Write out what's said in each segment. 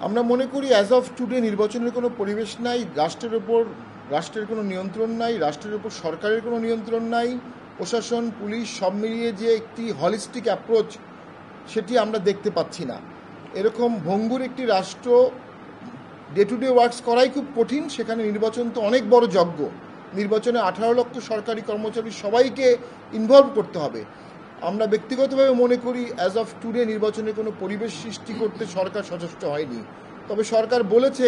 আমরা মনে করি অ্যাজ অফ টুডে নির্বাচনের কোনো পরিবেশ নাই, রাষ্ট্রের কোনো নিয়ন্ত্রণ নাই, রাষ্ট্রের উপর সরকারের কোনো নিয়ন্ত্রণ নাই। প্রশাসন, পুলিশ সব মিলিয়ে যে একটি হলিস্টিক অ্যাপ্রোচ সেটি আমরা দেখতে পাচ্ছি না। এরকম ভঙ্গুর একটি রাষ্ট্র ডে টু ডে ওয়ার্কস করাই খুব কঠিন। সেখানে নির্বাচন তো অনেক বড় যজ্ঞ। নির্বাচনে 18 লক্ষ সরকারি কর্মচারী সবাইকে ইনভলভ করতে হবে। আমরা ব্যক্তিগতভাবে মনে করি অ্যাজ অফ টুডে নির্বাচনে কোনো পরিবেশ সৃষ্টি করতে সরকার সচেষ্ট হয়নি। তবে সরকার বলেছে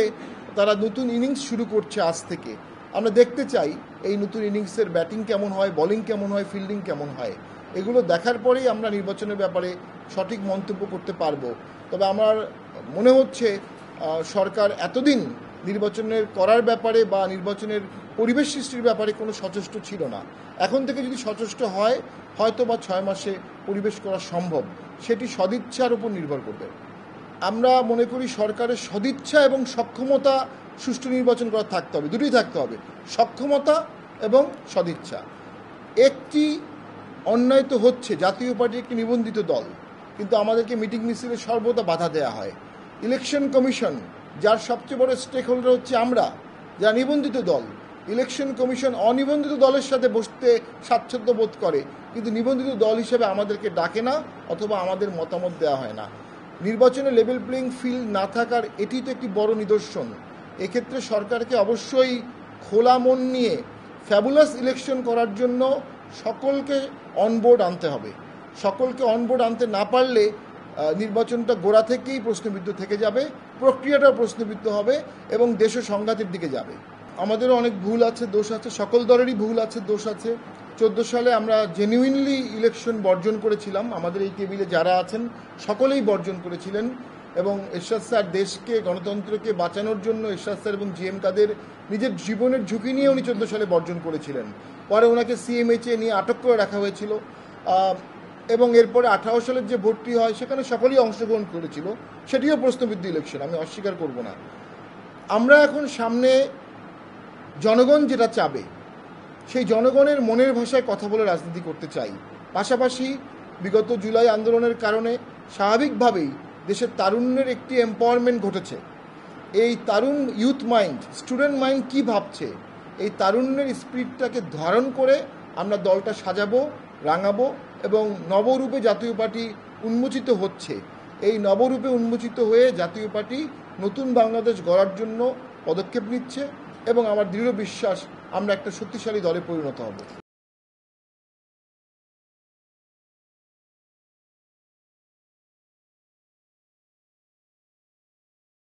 তারা নতুন ইনিংস শুরু করছে আজ থেকে। আমরা দেখতে চাই এই নতুন ইনিংসের ব্যাটিং কেমন হয়, বোলিং কেমন হয়, ফিল্ডিং কেমন হয়। এগুলো দেখার পরেই আমরা নির্বাচনের ব্যাপারে সঠিক মন্তব্য করতে পারবো। তবে আমার মনে হচ্ছে সরকার এতদিন নির্বাচনের করার ব্যাপারে বা নির্বাচনের পরিবেশ সৃষ্টির ব্যাপারে কোনো সচেষ্ট ছিল না। এখন থেকে যদি সচেষ্ট হয়, হয়তো বা 6 মাসে পরিবেশ করা সম্ভব। সেটি সদিচ্ছার উপর নির্ভর করবে। আমরা মনে করি সরকারের সদিচ্ছা এবং সক্ষমতা সুষ্ঠু নির্বাচন করা থাকতে হবে, দুটোই থাকতে হবে, সক্ষমতা এবং সদিচ্ছা। একটি অন্যায় তো হচ্ছে, জাতীয় পার্টি একটি নিবন্ধিত দল, কিন্তু আমাদেরকে মিটিং মিছিলে সর্বদা বাধা দেওয়া হয়। ইলেকশন কমিশন, যার সবচেয়ে বড় স্টেক হোল্ডার হচ্ছে আমরা, যা নিবন্ধিত দল, ইলেকশন কমিশন অনিবন্ধিত দলের সাথে বসতে স্বাচ্ছন্দ্য বোধ করে, কিন্তু নিবন্ধিত দল হিসেবে আমাদেরকে ডাকে না অথবা আমাদের মতামত দেওয়া হয় না। নির্বাচনে লেভেল প্লেইং ফিল্ড না থাকার এটি তো একটি বড় নিদর্শন। এক্ষেত্রে সরকারকে অবশ্যই খোলা মন নিয়ে ফ্যাবুলাস ইলেকশন করার জন্য সকলকে অনবোর্ড আনতে হবে। সকলকে অনবোর্ড আনতে না পারলে নির্বাচনটা গোড়া থেকেই প্রশ্নবিদ্ধ থেকে যাবে, প্রক্রিয়াটাও প্রশ্নবিদ্ধ হবে এবং দেশও সংঘাতের দিকে যাবে। আমাদেরও অনেক ভুল আছে, দোষ আছে, সকল দলেরই ভুল আছে, দোষ আছে। 14 সালে আমরা জেনুইনলি ইলেকশন বর্জন করেছিলাম। আমাদের এই টেবিলে যারা আছেন সকলেই বর্জন করেছিলেন এবং এরশাদ স্যার দেশকে, গণতন্ত্রকে বাঁচানোর জন্য এরশাদ স্যার এবং জিএম কাদের নিজের জীবনের ঝুঁকি নিয়ে উনি 14 সালে বর্জন করেছিলেন। পরে ওনাকে সিএমএইচে নিয়ে আটক করে রাখা হয়েছিল এবং এরপরে 18 সালের যে ভোটটি হয় সেখানে সকলেই অংশগ্রহণ করেছিল, সেটিও প্রশ্নবিদ্ধ ইলেকশন, আমি অস্বীকার করব না। আমরা এখন সামনে জনগণ যেটা চাবে সেই জনগণের মনের ভাষায় কথা বলে রাজনীতি করতে চাই। পাশাপাশি বিগত জুলাই আন্দোলনের কারণে স্বাভাবিকভাবেই দেশের তারুণ্যের একটি এম্পাওয়ারমেন্ট ঘটেছে। এই তারুণ ইউথ মাইন্ড, স্টুডেন্ট মাইন্ড কী ভাবছে, এই তারুণ্যের স্পিরিটটাকে ধারণ করে আমরা দলটা সাজাবো, রাঙাবো এবং নবরূপে জাতীয় পার্টি উন্মোচিত হচ্ছে। এই নবরূপে উন্মোচিত হয়ে জাতীয় পার্টি নতুন বাংলাদেশ গড়ার জন্য পদক্ষেপ নিচ্ছে এবং আমার দৃঢ় বিশ্বাস আমরা একটা শক্তিশালী দলে পরিণত হব।